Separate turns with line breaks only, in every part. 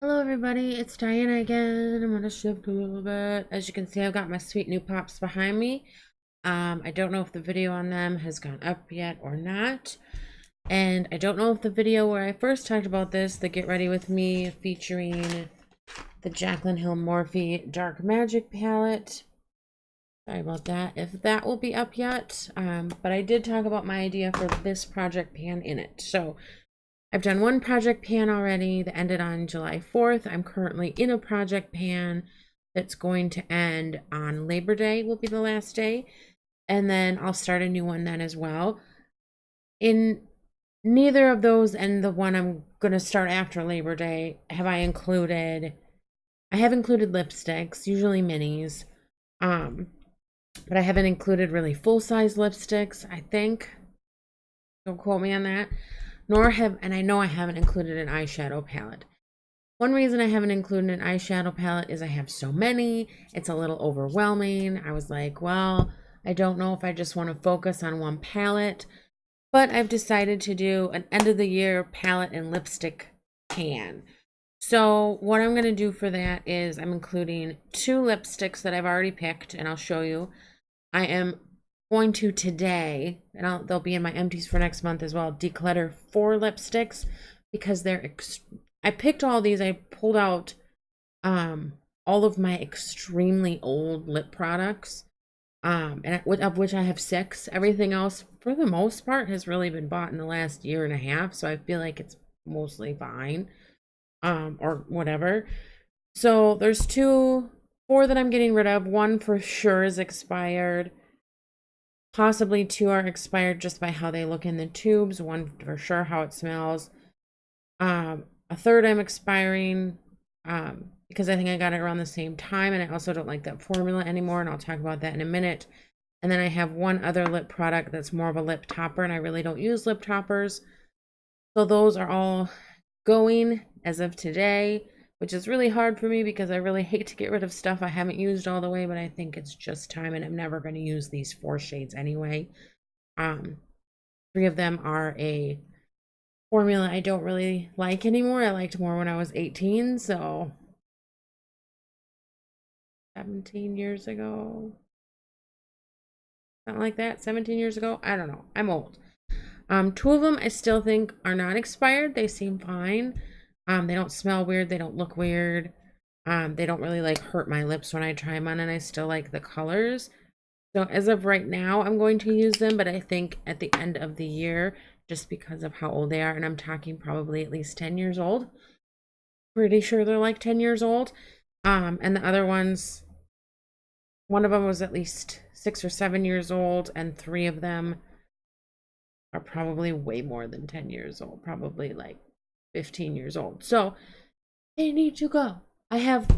Hello everybody, it's Diana again. I'm gonna shift a little bit. As you can see, I've got my sweet new pops behind me. I don't know if the video on them has gone up yet or not. And I don't know if the video where I first talked about this, the Get Ready With Me featuring the Jaclyn Hill Morphe Dark Magic palette. Sorry about that, if that will be up yet. But I did talk about my idea for this project pan in it. So I've done one project pan already that ended on July 4th. I'm currently in a project pan that's going to end on Labor Day, will be the last day. And then I'll start a new one then as well. In neither of those and the one I'm going to start after Labor Day have I have included lipsticks, usually minis. But I haven't included really full-size lipsticks, I think. Don't quote me on that. And I know I haven't included an eyeshadow palette. One reason I haven't included an eyeshadow palette is I have so many. It's a little overwhelming. I was like, well, I don't know if I just want to focus on one palette, but I've decided to do an end of the year palette and lipstick pan. So what I'm going to do for that is I'm including two lipsticks that I've already picked, and I'll show you. I am going to today, and they'll be in my empties for next month as well, declutter 4 lipsticks because I picked all these. I pulled out all of my extremely old lip products, of which I have 6. Everything else, for the most part, has really been bought in the last year and a half, so I feel like it's mostly fine, or whatever. So there's 4 that I'm getting rid of. One for sure is expired. Possibly 2 are expired just by how they look in the tubes. One for sure how it smells. A third I'm expiring because I think I got it around the same time, and I also don't like that formula anymore, and I'll talk about that in a minute. And then I have one other lip product that's more of a lip topper, and I really don't use lip toppers. So those are all going as of today, which is really hard for me because I really hate to get rid of stuff I haven't used all the way, but I think it's just time, and I'm never going to use these 4 shades anyway. 3 of them are a formula I don't really like anymore. I liked more when I was 18, so 17 years ago. Something like that, 17 years ago. I don't know. I'm old. 2 of them I still think are not expired. They seem fine. They don't smell weird. They don't look weird. They don't really like hurt my lips when I try them on, and I still like the colors. So as of right now, I'm going to use them, but I think at the end of the year, just because of how old they are, and I'm talking probably at least 10 years old. Pretty sure they're like 10 years old. And the other ones, one of them was at least 6 or 7 years old, and 3 of them are probably way more than 10 years old, probably like 15 years old. So they need to go. I have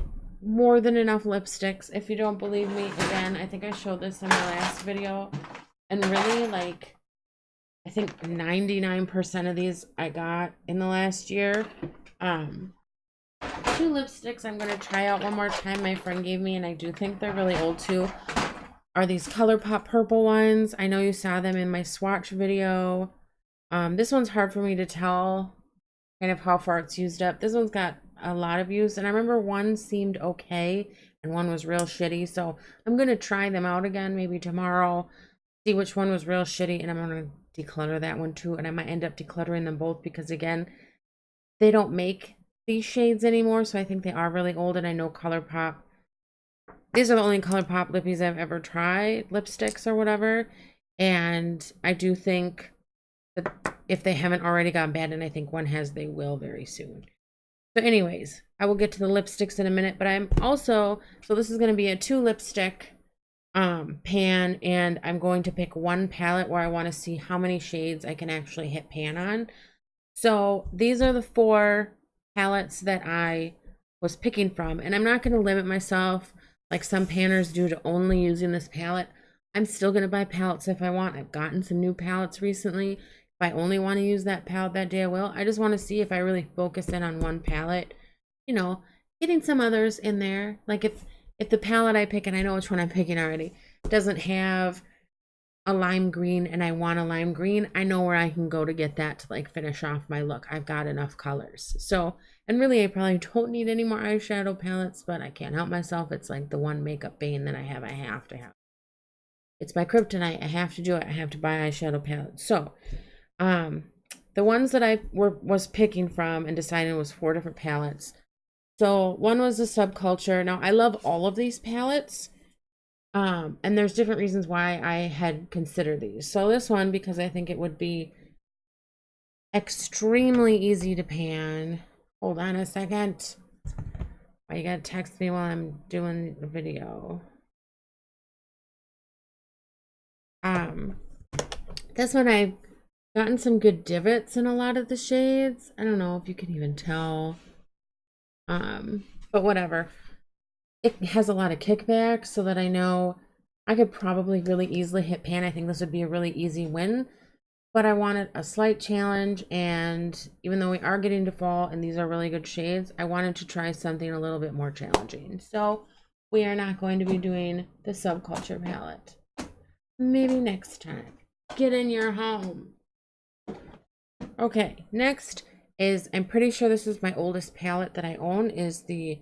more than enough lipsticks. If you don't believe me, again, I think I showed this in my last video, and really, like, I think 99% of these I got in the last year. 2 lipsticks I'm going to try out one more time my friend gave me, and I do think they're really old too, are these ColourPop purple ones. I know you saw them in my swatch video. This one's hard for me to tell kind of how far it's used up. This one's got a lot of use, and I remember one seemed okay and one was real shitty, so I'm going to try them out again maybe tomorrow, see which one was real shitty, and I'm going to declutter that one too, and I might end up decluttering them both because, again, they don't make these shades anymore, so I think they are really old. And I know ColourPop, these are the only ColourPop lippies I've ever tried, lipsticks or whatever, and I do think that if they haven't already gone bad, and I think one has, they will very soon. So anyways, I will get to the lipsticks in a minute, but I'm also, so this is going to be a 2 lipstick pan, and I'm going to pick one palette where I want to see how many shades I can actually hit pan on. So these are the 4 palettes that I was picking from, and I'm not going to limit myself like some panners do to only using this palette. I'm still going to buy palettes if I want. I've gotten some new palettes recently. If I only want to use that palette that day, I will. I just want to see if I really focus in on one palette, you know, getting some others in there. Like if the palette I pick, and I know which one I'm picking already, doesn't have a lime green and I want a lime green, I know where I can go to get that to like finish off my look. I've got enough colors. So And really, I probably don't need any more eyeshadow palettes, but I can't help myself. It's like the one makeup bane that I have. I have to have. It's my kryptonite. I have to do it. I have to buy eyeshadow palettes. So, the ones that I was picking from and deciding was 4 different palettes. So one was the Subculture. Now I love all of these palettes. And there's different reasons why I had considered these. So this one, because I think it would be extremely easy to pan. Hold on a second. Why you gotta text me while I'm doing the video? This one I've gotten some good divots in a lot of the shades. I don't know if you can even tell. But whatever. It has a lot of kickback so that I know I could probably really easily hit pan. I think this would be a really easy win. But I wanted a slight challenge, and even though we are getting to fall and these are really good shades, I wanted to try something a little bit more challenging. So we are not going to be doing the Subculture palette. Maybe next time. Get in your home. Okay, next is, I'm pretty sure this is my oldest palette that I own, is the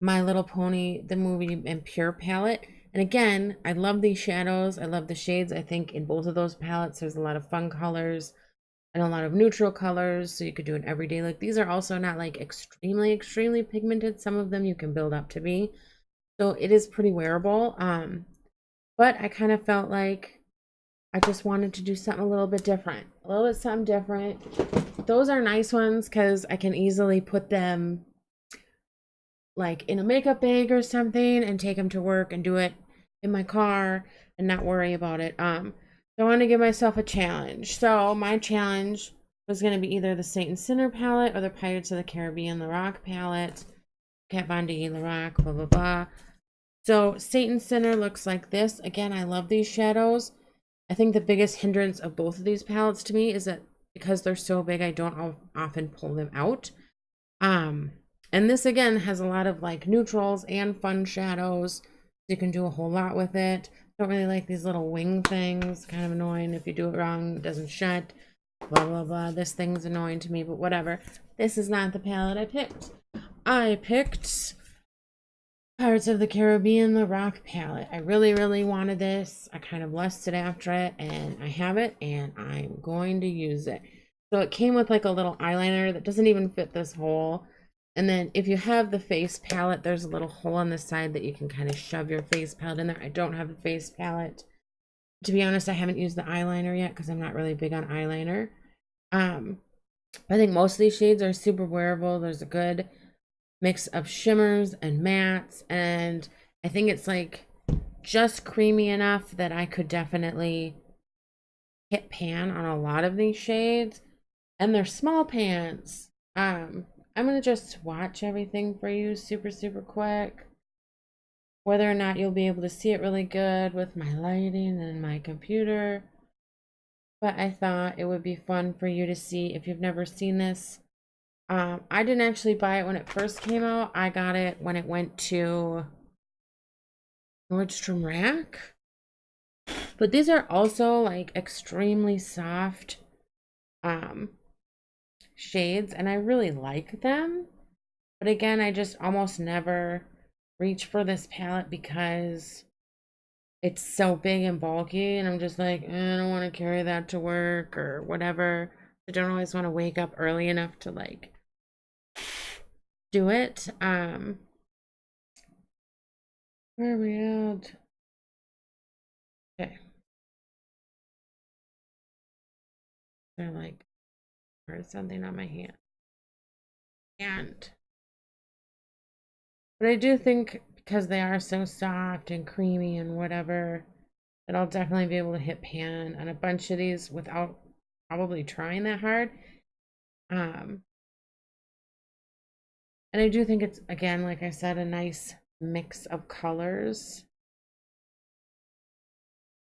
My Little Pony, the movie and Pure palette. And again, I love these shadows. I love the shades. I think in both of those palettes, there's a lot of fun colors and a lot of neutral colors. So you could do an everyday look. These are also not like extremely, extremely pigmented. Some of them you can build up to be. So it is pretty wearable. But I kind of felt like I just wanted to do something a little bit different. A little bit something different. Those are nice ones because I can easily put them like in a makeup bag or something and take them to work and do it in my car and not worry about it. So I want to give myself a challenge. So my challenge was going to be either the Saint and Sinner palette or the Pirates of the Caribbean La Rock palette. Kat Von D, La Rock, blah, blah, blah. So Saint and Sinner looks like this. Again, I love these shadows. I think the biggest hindrance of both of these palettes to me is that because they're so big, I don't often pull them out. And this again has a lot of like neutrals and fun shadows. You can do a whole lot with it. Don't really like these little wing things. Kind of annoying. If you do it wrong, it doesn't shut. Blah, blah, blah. This thing's annoying to me, but whatever. This is not the palette I picked. I picked Pirates of the Caribbean, the Rock palette. I really, really wanted this. I kind of lusted after it, and I have it, and I'm going to use it. So it came with like a little eyeliner that doesn't even fit this hole. And then if you have the face palette, there's a little hole on the side that you can kind of shove your face palette in there. I don't have a face palette. To be honest, I haven't used the eyeliner yet because I'm not really big on eyeliner. I think most of these shades are super wearable. There's a good mix of shimmers and mattes, and I think it's like just creamy enough that I could definitely hit pan on a lot of these shades. And they're small pans. I'm going to just swatch everything for you super, super quick. Whether or not you'll be able to see it really good with my lighting and my computer. But I thought it would be fun for you to see if you've never seen this. I didn't actually buy it when it first came out. I got it when it went to Nordstrom Rack. But these are also like extremely soft shades, and I really like them. But again, I just almost never reach for this palette because it's so big and bulky, and I'm just like, I don't want to carry that to work or whatever. I don't always want to wake up early enough to like do it. Where are we at? Okay. They're like, there's something on my hand. But I do think because they are so soft and creamy and whatever, that I'll definitely be able to hit pan on a bunch of these without probably trying that hard. And I do think it's, again, like I said, a nice mix of colors.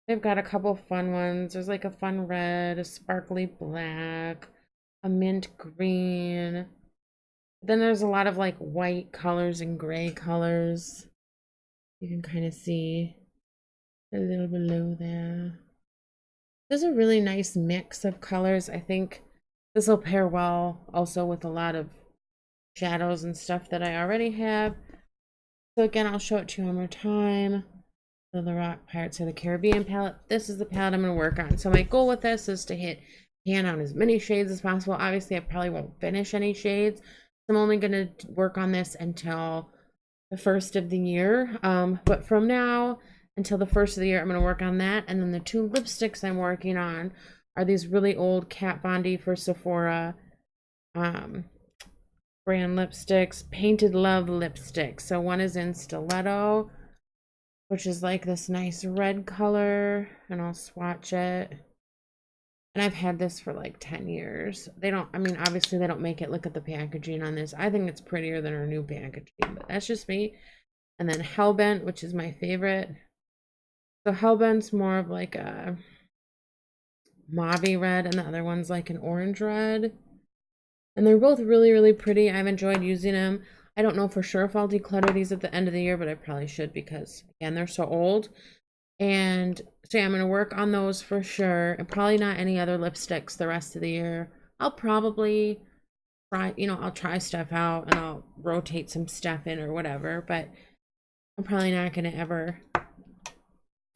They've got a couple fun ones. There's like a fun red, a sparkly black, a mint green. Then there's a lot of like white colors and gray colors. You can kind of see a little below there. There's a really nice mix of colors. I think this will pair well also with a lot of shadows and stuff that I already have. So again, I'll show it to you one more time. So the Rock Pirates of the Caribbean palette. This is the palette I'm going to work on. So my goal with this is to hit pan on as many shades as possible. Obviously, I probably won't finish any shades. I'm only going to work on this until the first of the year. But from now until the first of the year, I'm going to work on that. And then the two lipsticks I'm working on are these really old Kat Von D for Sephora brand lipsticks, Painted Love lipsticks. So one is in Stiletto, which is like this nice red color, and I'll swatch it. And I've had this for like 10 years. They don't, I mean, obviously they don't make it. Look at the packaging on this. I think it's prettier than our new packaging, but that's just me. And then Hellbent, which is my favorite. So Hellbent's more of like a mauve red, and the other one's like an orange red. And they're both really, really pretty. I've enjoyed using them. I don't know for sure if I'll declutter these at the end of the year, but I probably should because, again, they're so old. And so yeah, I'm going to work on those for sure. And probably not any other lipsticks the rest of the year. I'll probably try, you know, I'll try stuff out and I'll rotate some stuff in or whatever. But I'm probably not going to ever...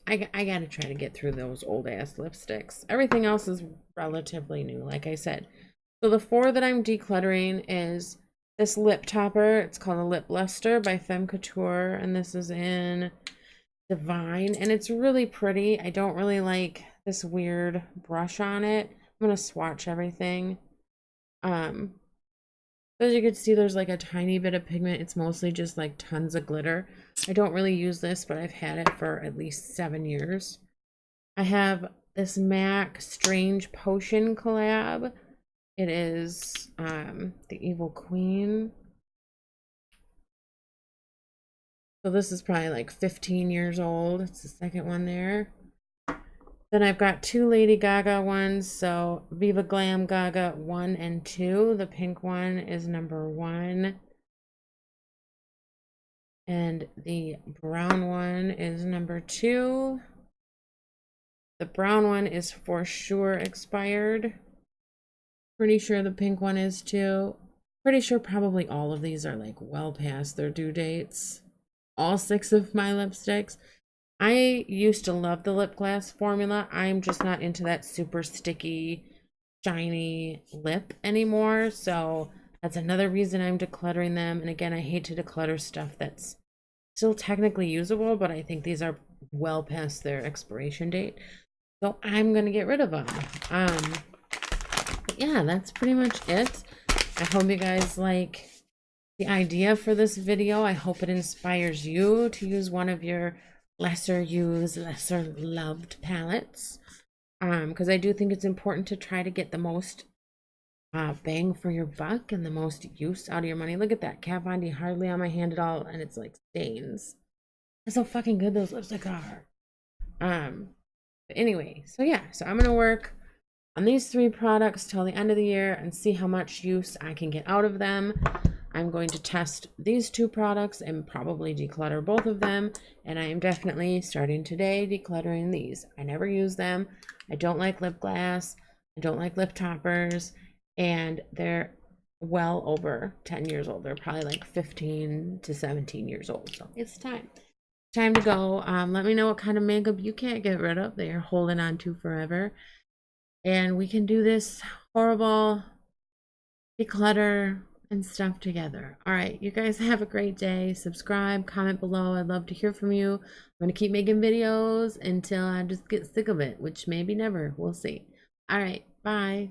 I got to try to get through those old-ass lipsticks. Everything else is relatively new, like I said. So the four that I'm decluttering is this lip topper. It's called a Lip Luster by Femme Couture, and this is in Divine, and it's really pretty. I don't really like this weird brush on it. I'm gonna swatch everything. As you can see, there's like a tiny bit of pigment. It's mostly just like tons of glitter. I don't really use this, but I've had it for at least 7 years. I have this MAC Strange Potion collab. It is the Evil Queen. So this is probably like 15 years old. It's the second one there. Then I've got two Lady Gaga ones. So Viva Glam Gaga 1 and 2. The pink one is number 1. And the brown one is number 2. The brown one is for sure expired. Pretty sure the pink one is too. Pretty sure probably all of these are like well past their due dates. All 6 of my lipsticks. I used to love the lip gloss formula. I'm just not into that super sticky, shiny lip anymore. So that's another reason I'm decluttering them. And again, I hate to declutter stuff that's still technically usable, but I think these are well past their expiration date. So I'm going to get rid of them. But yeah, that's pretty much it. I hope you guys like the idea for this video. I hope it inspires you to use one of your lesser used, lesser loved palettes. Because I do think it's important to try to get the most bang for your buck and the most use out of your money. Look at that. Kat Von D hardly on my hand at all, and it's like stains. That's how fucking good those lipsticks are. But anyway, so yeah, so I'm gonna work on these 3 products till the end of the year and see how much use I can get out of them. I'm going to test these 2 products and probably declutter both of them. And I am definitely starting today decluttering these. I never use them. I don't like lip gloss. I don't like lip toppers. And they're well over 10 years old. They're probably like 15 to 17 years old. So it's time. Time to go. Let me know what kind of makeup you can't get rid of that you're holding on to forever. And we can do this horrible declutter and stuff together. All right, you guys have a great day. Subscribe, comment below. I'd love to hear from you. I'm going to keep making videos until I just get sick of it, which maybe never. We'll see. All right, bye.